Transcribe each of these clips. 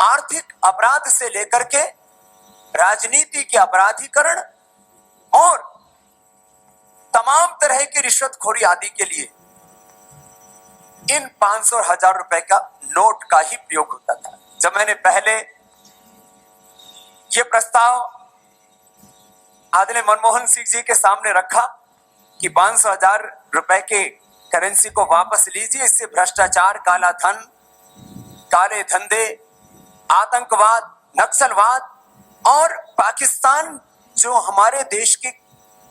आर्थिक अपराध से लेकर के राजनीति के अपराधीकरण और तमाम तरह की रिश्वतखोरी आदि के लिए इन 500 और 1000 रुपए का नोट का ही प्रयोग होता था। जब मैंने पहले ये प्रस्ताव आदरणीय मनमोहन सिंह जी के सामने रखा कि 500 1000 रुपए के करेंसी को वापस लीजिए, इससे भ्रष्टाचार, काला धन, काले धंधे, आतंकवाद, नक्सलवाद और पाकिस्तान जो हमारे देश की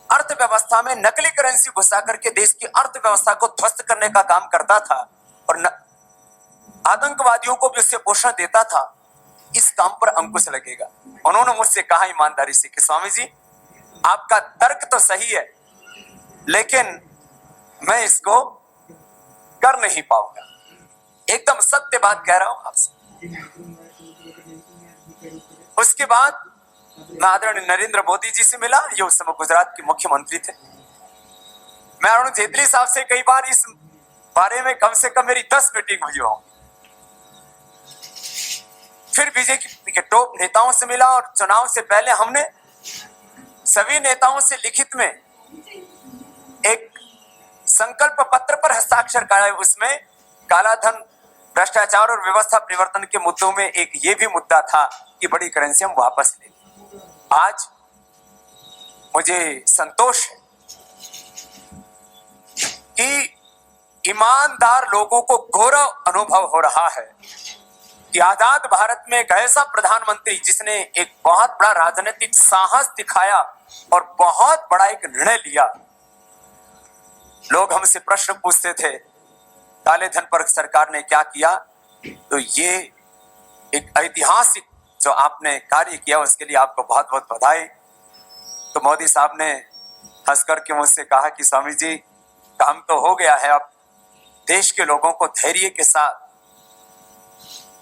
अर्थव्यवस्था में नकली करेंसी घुसा करके देश की अर्थव्यवस्था को ध्वस्त करने का काम करता था और आतंकवादियों को भी उससे पोषण देता था, इस काम पर अंकुश लगेगा। उन्होंने मुझसे कहा ईमानदारी से कि स्वामी जी, आपका तर्क तो सही है, लेकिन मैं इसको कर नहीं पाऊंगा। एकदम सत्य बात कह रहा हूं आपसे। उसके बाद मैं आदरणीय नरेंद्र मोदी जी से मिला, ये उस समय गुजरात के मुख्यमंत्री थे। मैं अरुण जेटली साहब से कई बार इस बारे में कम से कम मेरी 10 मीटिंग हुई हो। फिर बीजेपी के टॉप नेताओं से मिला और चुनाव से पहले हमने सभी नेताओं से लिखित में एक संकल्प पत्र पर हस्ताक्षर कराए। उसमें काला धन, भ्रष्टाचार और व्यवस्था परिवर्तन के मुद्दों में एक ये भी मुद्दा था कि बड़ी करेंसी हम वापस लें। आज मुझे संतोष है कि ईमानदार लोगों को गौरव अनुभव हो रहा है कि आजाद भारत में एक ऐसा प्रधानमंत्री जिसने एक बहुत बड़ा राजनीतिक साहस दिखाया और बहुत बड़ा एक निर्णय लिया। लोग हमसे प्रश्न पूछते थे काले धन पर सरकार ने क्या किया, तो ये एक ऐतिहासिक जो आपने कार्य किया उसके लिए आपको बहुत बहुत बधाई। तो मोदी साहब ने हंस करके मुझसे कहा कि स्वामी जी, काम तो हो गया है, अब देश के लोगों को धैर्य के साथ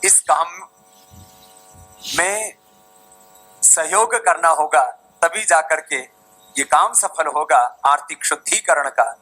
इस काम में सहयोग करना होगा, तभी जाकर के ये काम सफल होगा आर्थिक शुद्धिकरण का।